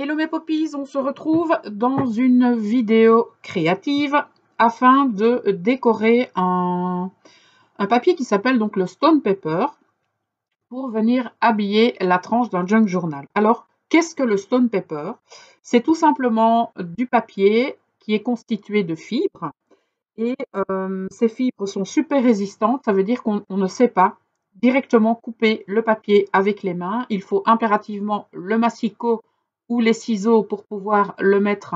Hello mes poppies, on se retrouve dans une vidéo créative afin de décorer un papier qui s'appelle donc le Stone Paper pour venir habiller la tranche d'un junk journal. Alors, qu'est-ce que le Stone Paper? C'est tout simplement du papier qui est constitué de fibres et ces fibres sont super résistantes, ça veut dire qu'on ne sait pas directement couper le papier avec les mains. Il faut impérativement le massicot ou les ciseaux pour pouvoir le mettre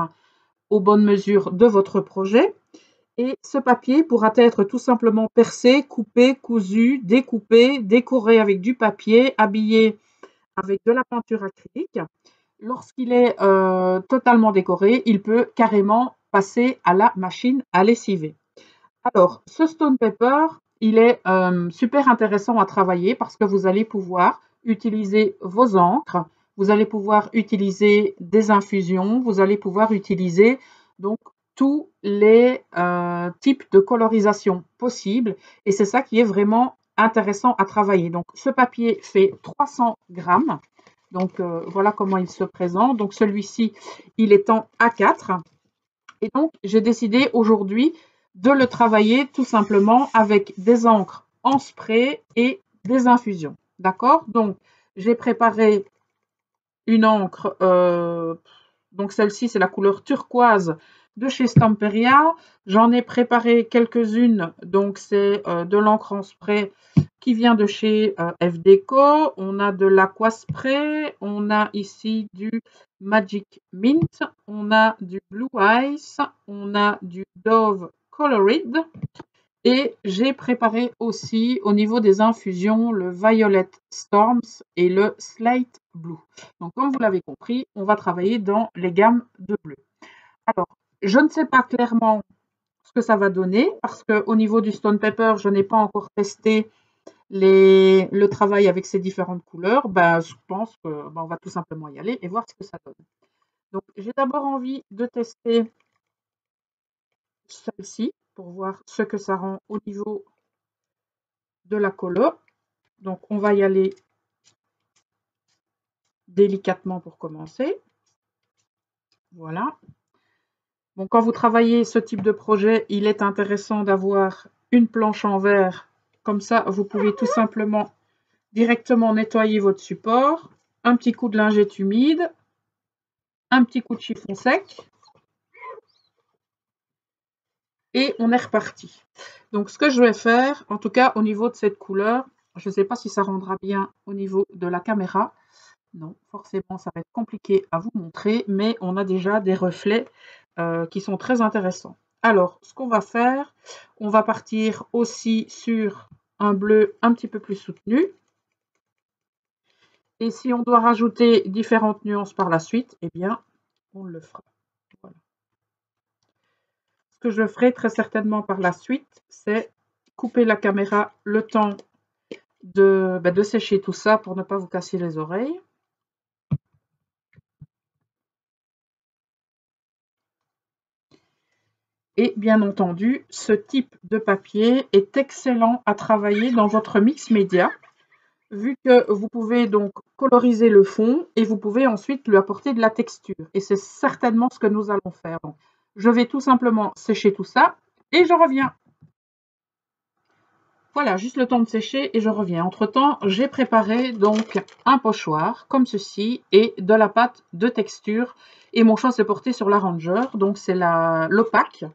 aux bonnes mesures de votre projet. Et ce papier pourra être tout simplement percé, coupé, cousu, découpé, décoré avec du papier, habillé avec de la peinture acrylique. Lorsqu'il est totalement décoré, il peut carrément passer à la machine à lessiver. Alors, ce Stone Paper, il est super intéressant à travailler parce que vous allez pouvoir utiliser vos encres, vous allez pouvoir utiliser des infusions, vous allez pouvoir utiliser donc tous les types de colorisation possibles et c'est ça qui est vraiment intéressant à travailler. Donc, ce papier fait 300 grammes. Donc, voilà comment il se présente. Donc, celui-ci, il est en A4. Et donc, j'ai décidé aujourd'hui de le travailler tout simplement avec des encres en spray et des infusions. D'accord? Donc, j'ai préparé une encre, donc celle-ci, c'est la couleur turquoise de chez Stamperia. J'en ai préparé quelques-unes, donc c'est de l'encre en spray qui vient de chez FDeco. On a de l'Aquaspray, on a ici du Magic Mint, on a du Blue Ice, on a du Dove Colored. Et j'ai préparé aussi au niveau des infusions le Violet Storms et le Slate Blue. Donc comme vous l'avez compris, on va travailler dans les gammes de bleu. Alors, je ne sais pas clairement ce que ça va donner parce qu'au niveau du Stone Paper, je n'ai pas encore testé le travail avec ces différentes couleurs. Je pense qu'on va tout simplement y aller et voir ce que ça donne. Donc j'ai d'abord envie de tester celle-ci pour voir ce que ça rend au niveau de la colo. Donc, on va y aller délicatement pour commencer. Voilà. Bon, quand vous travaillez ce type de projet, il est intéressant d'avoir une planche en verre. Comme ça, vous pouvez tout simplement directement nettoyer votre support. Un petit coup de lingette humide. Un petit coup de chiffon sec. Et on est reparti. Donc, ce que je vais faire, en tout cas au niveau de cette couleur, je ne sais pas si ça rendra bien au niveau de la caméra. Non, forcément, ça va être compliqué à vous montrer, mais on a déjà des reflets qui sont très intéressants. Alors, ce qu'on va faire, on va partir aussi sur un bleu un petit peu plus soutenu. Et si on doit rajouter différentes nuances par la suite, eh bien, on le fera. Voilà. Ce que je ferai très certainement par la suite, c'est couper la caméra le temps de sécher tout ça pour ne pas vous casser les oreilles. Et bien entendu, ce type de papier est excellent à travailler dans votre mix média, vu que vous pouvez donc coloriser le fond et vous pouvez ensuite lui apporter de la texture. Et c'est certainement ce que nous allons faire. Donc, je vais tout simplement sécher tout ça et je reviens. Voilà, juste le temps de sécher et je reviens. Entre-temps, j'ai préparé donc un pochoir comme ceci et de la pâte de texture. Et mon choix s'est porté sur l'Arranger, donc c'est l'opaque.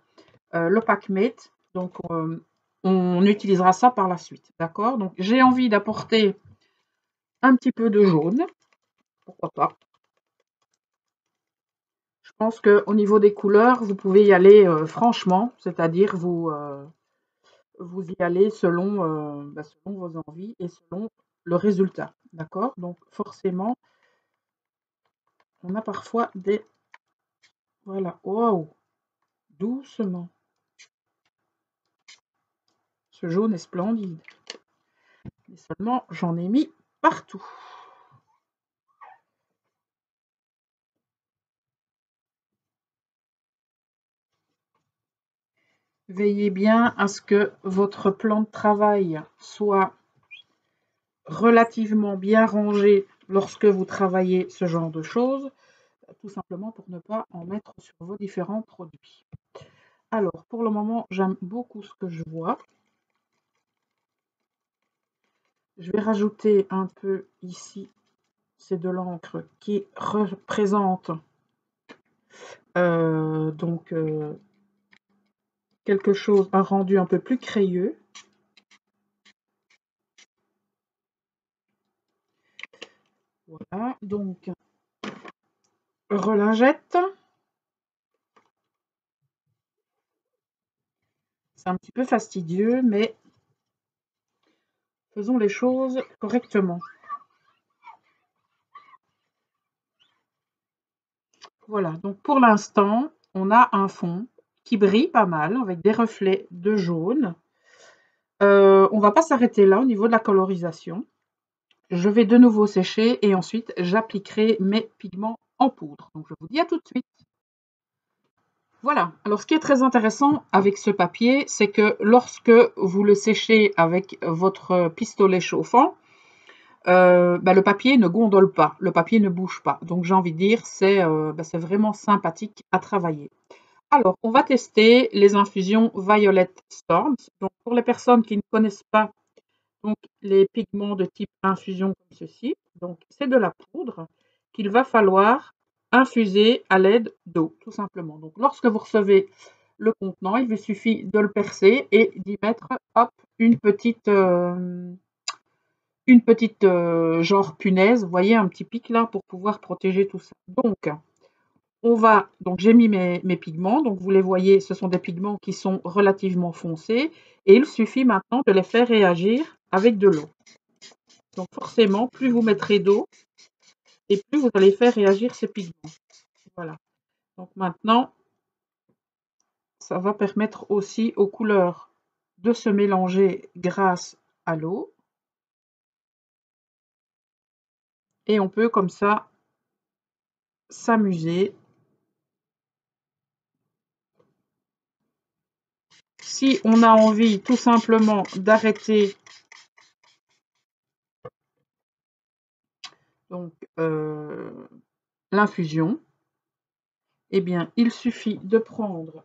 L'opaque mate, donc on utilisera ça par la suite, d'accord? Donc j'ai envie d'apporter un petit peu de jaune, pourquoi pas. Je pense qu'au niveau des couleurs, vous pouvez y aller franchement, c'est-à-dire vous y allez selon vos envies et selon le résultat, d'accord? Donc forcément, on a parfois des... Voilà, wow, doucement. Ce jaune est splendide. Mais seulement, j'en ai mis partout. Veillez bien à ce que votre plan de travail soit relativement bien rangé lorsque vous travaillez ce genre de choses. tout simplement pour ne pas en mettre sur vos différents produits. Alors, pour le moment, j'aime beaucoup ce que je vois. Je vais rajouter un peu ici, c'est de l'encre qui représente quelque chose, un rendu un peu plus crayeux. Voilà, donc relingette. C'est un petit peu fastidieux, mais faisons les choses correctement. Voilà, donc pour l'instant, on a un fond qui brille pas mal avec des reflets de jaune. On ne va pas s'arrêter là au niveau de la colorisation. Je vais de nouveau sécher et ensuite j'appliquerai mes pigments en poudre. Donc je vous dis à tout de suite. Voilà, alors ce qui est très intéressant avec ce papier, c'est que lorsque vous le séchez avec votre pistolet chauffant, le papier ne gondole pas, le papier ne bouge pas. Donc j'ai envie de dire, c'est vraiment sympathique à travailler. Alors, on va tester les infusions Violet Storms. Donc, pour les personnes qui ne connaissent pas donc, les pigments de type infusion comme ceci, donc c'est de la poudre qu'il va falloir infuser à l'aide d'eau, tout simplement. Donc, lorsque vous recevez le contenant, il vous suffit de le percer et d'y mettre hop, une petite genre punaise, vous voyez, un petit pic là pour pouvoir protéger tout ça. Donc j'ai mis mes pigments, donc vous les voyez, ce sont des pigments qui sont relativement foncés et il suffit maintenant de les faire réagir avec de l'eau. Donc forcément, plus vous mettrez d'eau et plus vous allez faire réagir ces pigments. Voilà. Donc maintenant, ça va permettre aussi aux couleurs de se mélanger grâce à l'eau. Et on peut comme ça s'amuser. Si on a envie tout simplement d'arrêter donc l'infusion, eh bien, il suffit de prendre,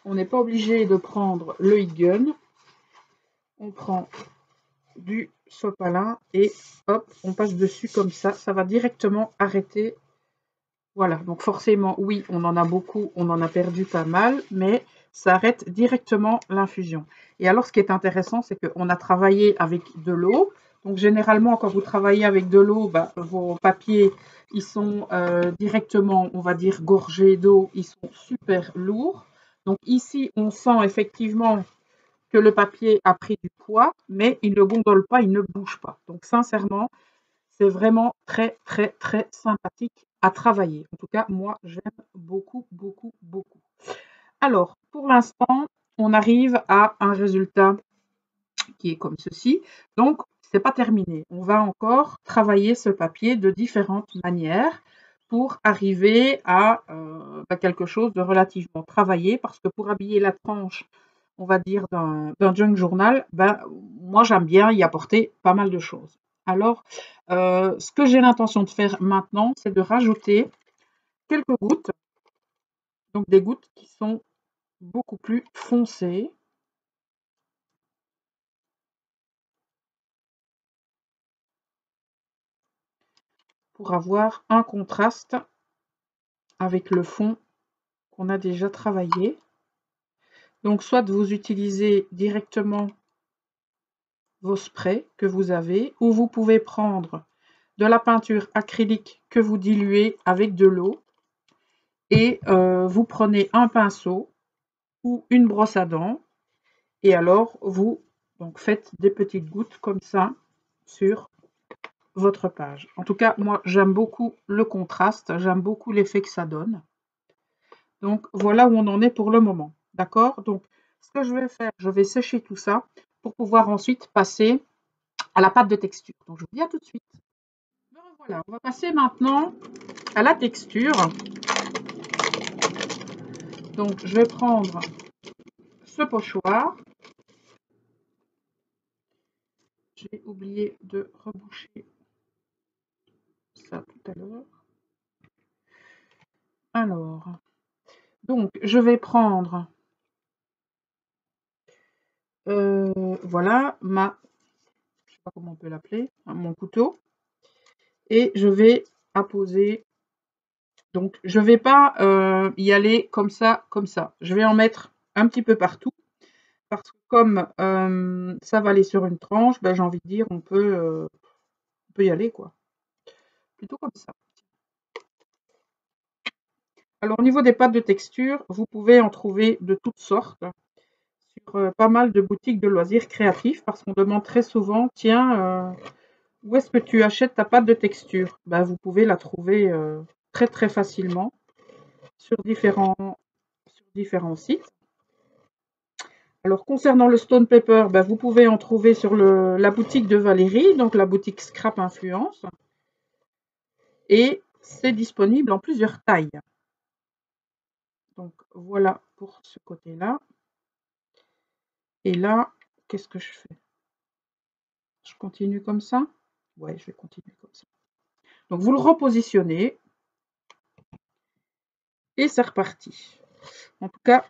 on n'est pas obligé de prendre le heat gun, on prend du sopalin et hop, on passe dessus comme ça va directement arrêter. Voilà, donc forcément, oui, on en a beaucoup, on en a perdu pas mal, mais ça arrête directement l'infusion. Et alors, ce qui est intéressant, c'est qu'on a travaillé avec de l'eau. Donc, généralement, quand vous travaillez avec de l'eau, vos papiers, ils sont directement, on va dire, gorgés d'eau. Ils sont super lourds. Donc, ici, on sent effectivement que le papier a pris du poids, mais il ne gondole pas, il ne bouge pas. Donc, sincèrement, c'est vraiment très, très, très sympathique à travailler. En tout cas, moi, j'aime beaucoup, beaucoup, beaucoup. Alors, pour l'instant, on arrive à un résultat qui est comme ceci. Donc, ce n'est pas terminé. On va encore travailler ce papier de différentes manières pour arriver à quelque chose de relativement travaillé. Parce que pour habiller la tranche, on va dire, d'un junk journal, moi, j'aime bien y apporter pas mal de choses. Alors, ce que j'ai l'intention de faire maintenant, c'est de rajouter quelques gouttes, donc des gouttes qui sont beaucoup plus foncées. Pour avoir un contraste avec le fond qu'on a déjà travaillé. Donc, soit vous utilisez directement vos sprays que vous avez, ou vous pouvez prendre de la peinture acrylique que vous diluez avec de l'eau et vous prenez un pinceau ou une brosse à dents et alors vous faites des petites gouttes comme ça sur votre page. En tout cas, moi, j'aime beaucoup le contraste, j'aime beaucoup l'effet que ça donne. Donc, voilà où on en est pour le moment. D'accord? Donc, ce que je vais faire, je vais sécher tout ça pour pouvoir ensuite passer à la pâte de texture. Donc, je vous dis à tout de suite. Voilà, on va passer maintenant à la texture. Donc, je vais prendre ce pochoir. J'ai oublié de reboucher ça tout à l'heure. Alors, donc je vais prendre, voilà, je sais pas comment on peut l'appeler, mon couteau, et je vais apposer. Donc je vais pas y aller comme ça, comme ça. Je vais en mettre un petit peu partout, parce que comme ça va aller sur une tranche, ben, j'ai envie de dire, on peut y aller, quoi. Plutôt comme ça. Alors au niveau des pâtes de texture, vous pouvez en trouver de toutes sortes sur pas mal de boutiques de loisirs créatifs, parce qu'on demande très souvent, tiens, où est-ce que tu achètes ta pâte de texture? Ben, vous pouvez la trouver très très facilement sur différents sites. Alors concernant le Stone Paper, ben, vous pouvez en trouver sur la boutique de Valérie, donc la boutique Scrap Influence. Et c'est disponible en plusieurs tailles. Donc voilà pour ce côté-là. Et là, qu'est-ce que je fais? Je continue comme ça? Ouais, je vais continuer comme ça. Donc vous le repositionnez. Et c'est reparti. En tout cas,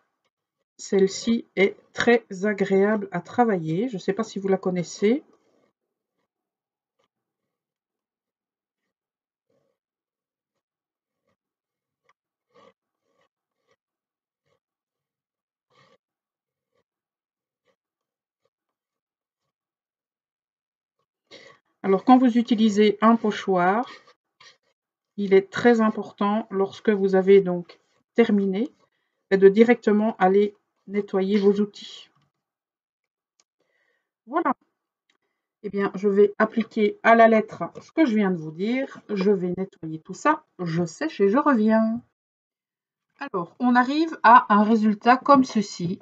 celle-ci est très agréable à travailler. Je ne sais pas si vous la connaissez. Alors quand vous utilisez un pochoir, il est très important, lorsque vous avez donc terminé, de directement aller nettoyer vos outils. Voilà. Eh bien, je vais appliquer à la lettre ce que je viens de vous dire. Je vais nettoyer tout ça. Je sèche et je reviens. Alors, on arrive à un résultat comme ceci.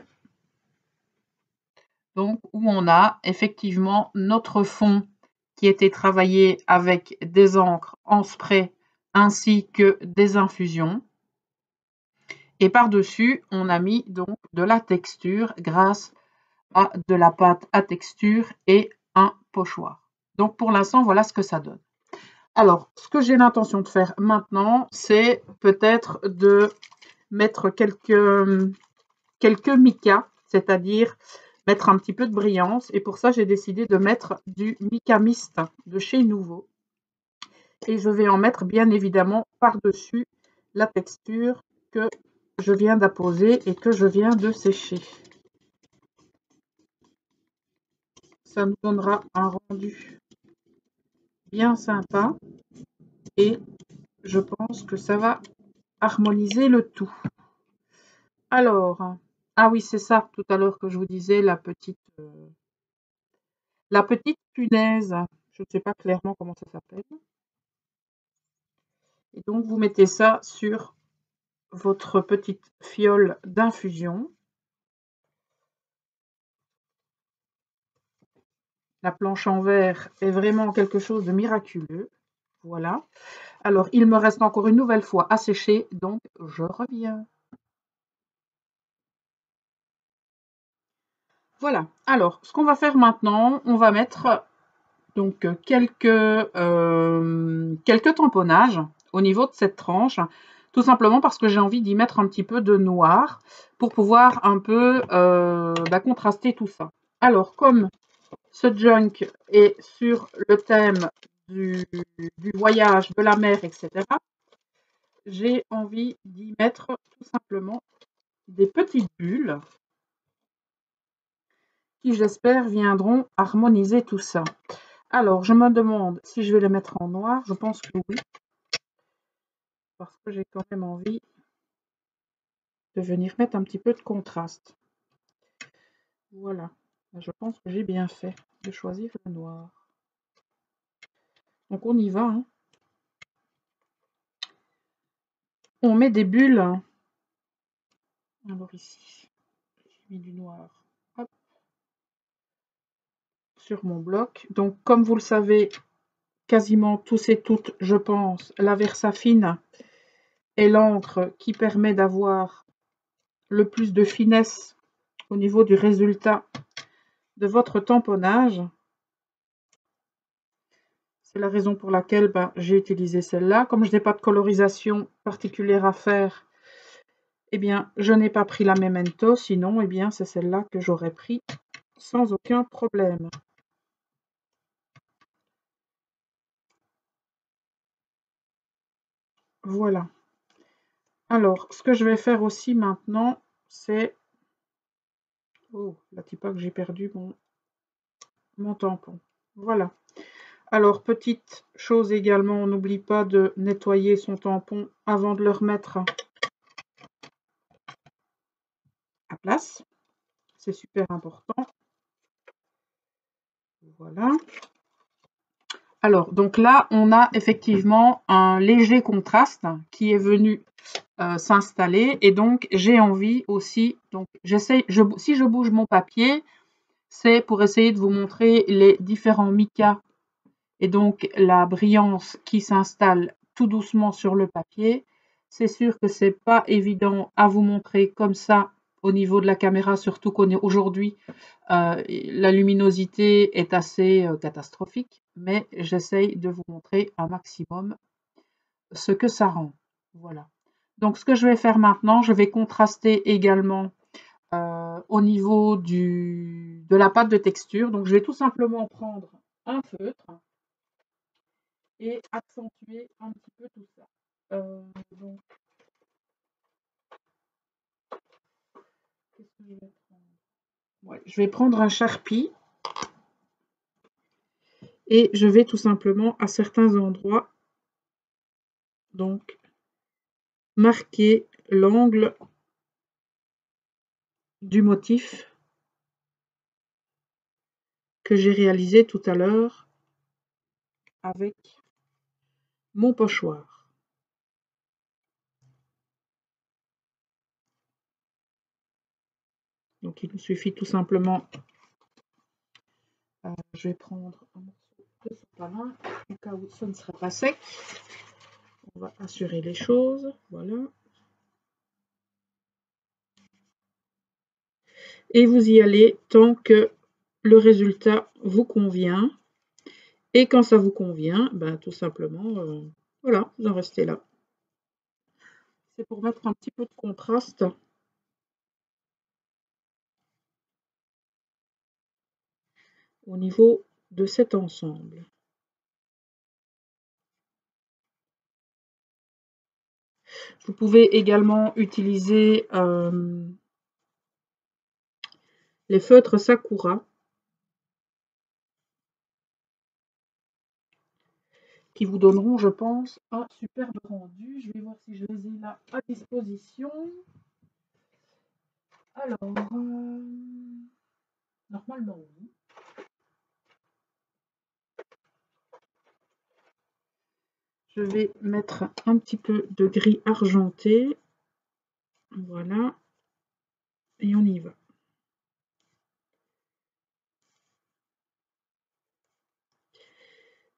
Donc, où on a effectivement notre fond qui était travaillé avec des encres en spray ainsi que des infusions. Et par-dessus, on a mis donc de la texture grâce à de la pâte à texture et un pochoir. Donc pour l'instant, voilà ce que ça donne. Alors, ce que j'ai l'intention de faire maintenant, c'est peut-être de mettre quelques micas, c'est-à-dire mettre un petit peu de brillance. Et pour ça, j'ai décidé de mettre du mica mist de chez Nouveau. Et je vais en mettre bien évidemment par-dessus la texture que je viens d'apposer et que je viens de sécher. Ça nous donnera un rendu bien sympa et je pense que ça va harmoniser le tout. Alors, ah oui, c'est ça tout à l'heure que je vous disais, la petite punaise. Je ne sais pas clairement comment ça s'appelle. Et donc, vous mettez ça sur votre petite fiole d'infusion. La planche en verre est vraiment quelque chose de miraculeux. Voilà. Alors, il me reste encore une nouvelle fois à sécher, donc je reviens. Voilà. Alors, ce qu'on va faire maintenant, on va mettre donc quelques tamponnages au niveau de cette tranche, tout simplement parce que j'ai envie d'y mettre un petit peu de noir pour pouvoir un peu contraster tout ça. Alors, comme ce junk est sur le thème du voyage, de la mer, etc., j'ai envie d'y mettre tout simplement des petites bulles qui, j'espère, viendront harmoniser tout ça. Alors, je me demande si je vais les mettre en noir. Je pense que oui, parce que j'ai quand même envie de venir mettre un petit peu de contraste. Voilà, je pense que j'ai bien fait de choisir le noir. Donc, on y va. Hein. On met des bulles. Alors ici, j'ai mis du noir. Hop. Sur mon bloc. Donc, comme vous le savez, quasiment tous et toutes, je pense, la Versafine est l'encre qui permet d'avoir le plus de finesse au niveau du résultat de votre tamponnage. C'est la raison pour laquelle j'ai utilisé celle-là. Comme je n'ai pas de colorisation particulière à faire, eh bien, je n'ai pas pris la Memento. Sinon, eh bien, c'est celle-là que j'aurais pris sans aucun problème. Voilà. Alors, ce que je vais faire aussi maintenant, c'est... Oh, là, tu pas que j'ai perdu mon tampon. Voilà. Alors, petite chose également, on n'oublie pas de nettoyer son tampon avant de le remettre à place. C'est super important. Voilà. Alors, donc là, on a effectivement un léger contraste qui est venu s'installer. Et donc, j'ai envie aussi, donc j'essaie, si je bouge mon papier, c'est pour essayer de vous montrer les différents micas et donc la brillance qui s'installe tout doucement sur le papier. C'est sûr que c'est pas évident à vous montrer comme ça au niveau de la caméra, surtout qu'on est aujourd'hui, la luminosité est assez catastrophique, mais j'essaye de vous montrer un maximum ce que ça rend. Voilà. Donc ce que je vais faire maintenant, je vais contraster également au niveau de la pâte de texture. Donc je vais tout simplement prendre un feutre et accentuer un petit peu tout ça. Donc, qu'est-ce que je vais prendre? Ouais, je vais prendre un Sharpie et je vais tout simplement à certains endroits donc marquer l'angle du motif que j'ai réalisé tout à l'heure avec mon pochoir. Donc il nous suffit tout simplement, je vais prendre un morceau de sopalin au cas où ça ne sera pas sec. On va assurer les choses, voilà. Et vous y allez tant que le résultat vous convient. Et quand ça vous convient, tout simplement, voilà, vous en restez là. C'est pour mettre un petit peu de contraste. Au niveau de cet ensemble. Vous pouvez également utiliser les feutres Sakura qui vous donneront, je pense, un superbe rendu. Je vais voir si je les ai là à disposition. Alors, normalement oui. Je vais mettre un petit peu de gris argenté. Voilà. Et on y va.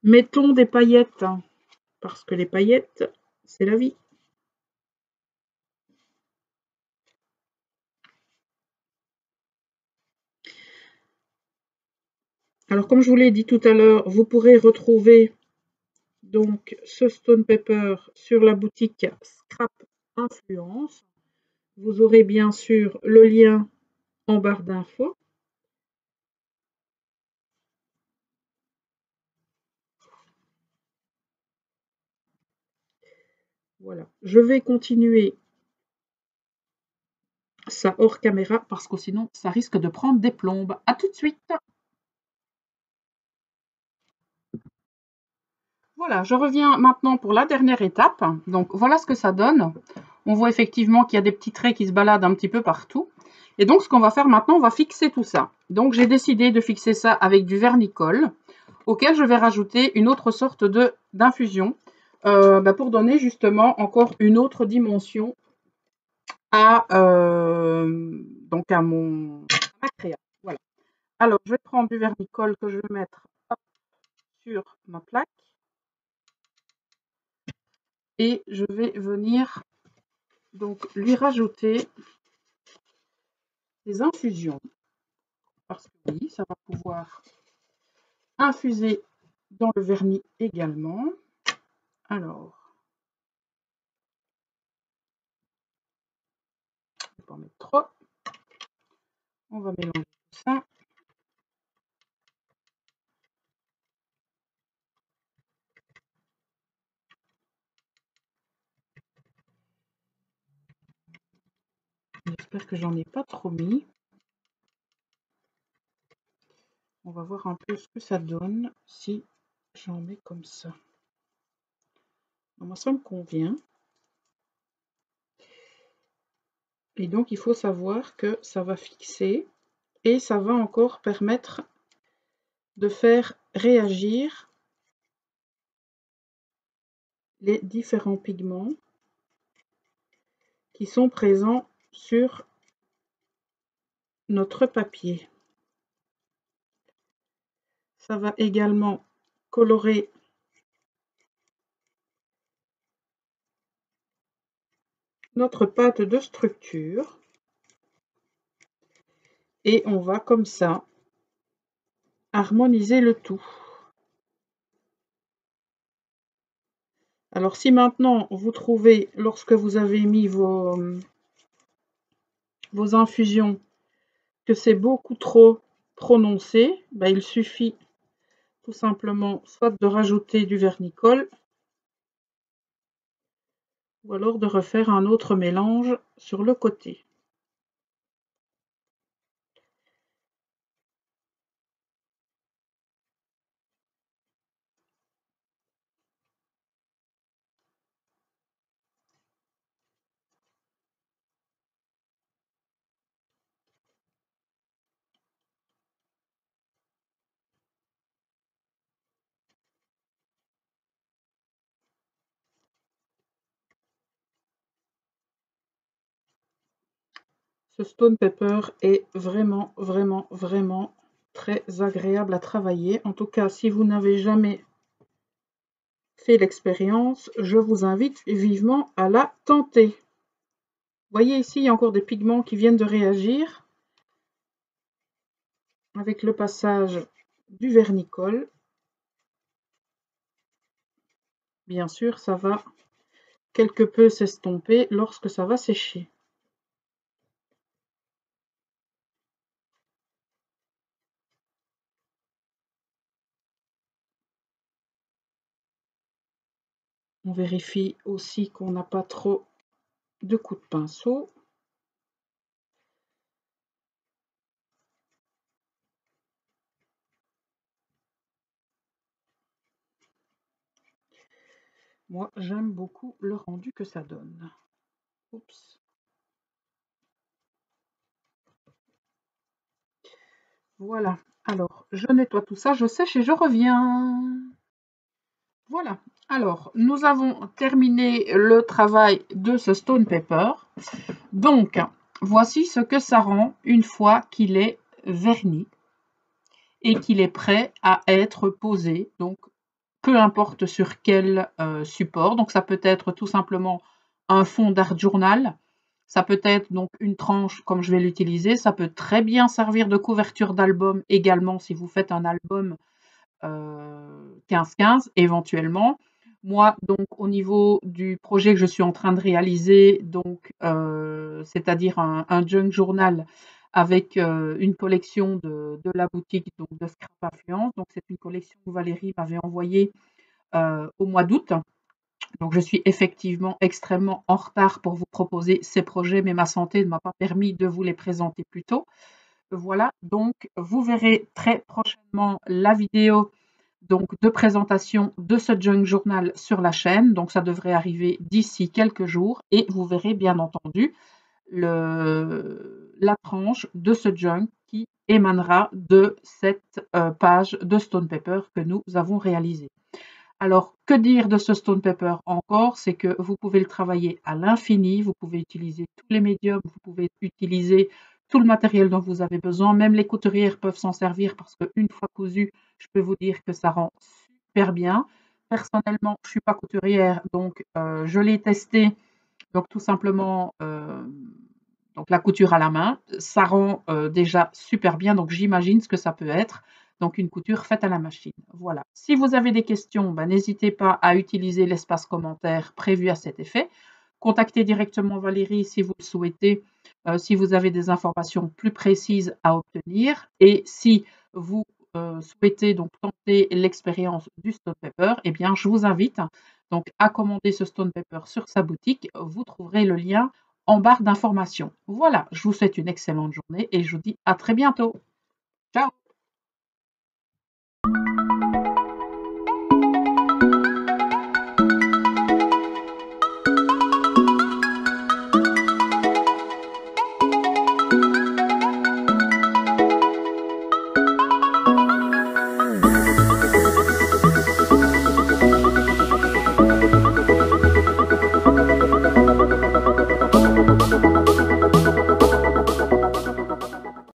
Mettons des paillettes, parce que les paillettes, c'est la vie. Alors, comme je vous l'ai dit tout à l'heure, vous pourrez retrouver donc ce Stone Pepper sur la boutique Scrap Influence. Vous aurez bien sûr le lien en barre d'infos. Voilà, je vais continuer ça hors caméra parce que sinon ça risque de prendre des plombes. À tout de suite. Voilà, je reviens maintenant pour la dernière étape. Donc voilà ce que ça donne. On voit effectivement qu'il y a des petits traits qui se baladent un petit peu partout. Et donc ce qu'on va faire maintenant, on va fixer tout ça. Donc j'ai décidé de fixer ça avec du vernicole, auquel je vais rajouter une autre sorte d'infusion pour donner justement encore une autre dimension à, ma créa. Voilà. Alors je vais prendre du vernicole que je vais mettre sur ma plaque. Et je vais venir donc lui rajouter des infusions parce que oui, ça va pouvoir infuser dans le vernis également. Alors, je ne vais pas en mettre trop. On va mélanger tout ça. J'espère que j'en ai pas trop mis. On va voir un peu ce que ça donne si j'en mets comme ça. Moi, ça me convient. Et donc, il faut savoir que ça va fixer et ça va encore permettre de faire réagir les différents pigments qui sont présents sur notre papier. Ça va également colorer notre pâte de structure et on va comme ça harmoniser le tout. Alors si maintenant vous trouvez, lorsque vous avez mis vos infusions, que c'est beaucoup trop prononcé, il suffit tout simplement soit de rajouter du vernicole ou alors de refaire un autre mélange sur le côté. Ce stone pepper est vraiment, vraiment, vraiment très agréable à travailler. En tout cas, si vous n'avez jamais fait l'expérience, je vous invite vivement à la tenter. Vous voyez ici, il y a encore des pigments qui viennent de réagir avec le passage du vernicole. Bien sûr, ça va quelque peu s'estomper lorsque ça va sécher. On vérifie aussi qu'on n'a pas trop de coups de pinceau. Moi, j'aime beaucoup le rendu que ça donne. Oups. Voilà. Alors, je nettoie tout ça, je sèche et je reviens. Voilà. Alors, nous avons terminé le travail de ce stone pepper. Donc, voici ce que ça rend une fois qu'il est verni et qu'il est prêt à être posé. Donc, peu importe sur quel support. Donc, ça peut être tout simplement un fond d'art journal. Ça peut être donc une tranche comme je vais l'utiliser. Ça peut très bien servir de couverture d'album également si vous faites un album 15-15 éventuellement. Moi, donc, au niveau du projet que je suis en train de réaliser, donc, c'est-à-dire un junk journal avec une collection de la boutique donc, de Scrap Influence. Donc, c'est une collection que Valérie m'avait envoyée au mois d'août. Donc, je suis effectivement extrêmement en retard pour vous proposer ces projets, mais ma santé ne m'a pas permis de vous les présenter plus tôt. Voilà, donc vous verrez très prochainement la vidéo donc, de présentation de ce junk journal sur la chaîne. Donc, ça devrait arriver d'ici quelques jours et vous verrez bien entendu la tranche de ce junk qui émanera de cette page de Stone Pepper que nous avons réalisée. Alors, que dire de ce stone pepper encore? C'est que vous pouvez le travailler à l'infini, vous pouvez utiliser tous les médiums, vous pouvez utiliser tout le matériel dont vous avez besoin. Même les couturières peuvent s'en servir parce qu'une fois cousu, je peux vous dire que ça rend super bien. Personnellement, je ne suis pas couturière, donc je l'ai testé. Donc tout simplement, donc la couture à la main, ça rend déjà super bien. Donc j'imagine ce que ça peut être. donc une couture faite à la machine. Voilà. Si vous avez des questions, n'hésitez pas à utiliser l'espace commentaire prévu à cet effet. Contactez directement Valérie si vous le souhaitez, si vous avez des informations plus précises à obtenir. Et si vous souhaitez donc tenter l'expérience du Stone Paper, eh bien, je vous invite donc à commander ce Stone Paper sur sa boutique. Vous trouverez le lien en barre d'informations. Voilà, je vous souhaite une excellente journée et je vous dis à très bientôt. Ciao!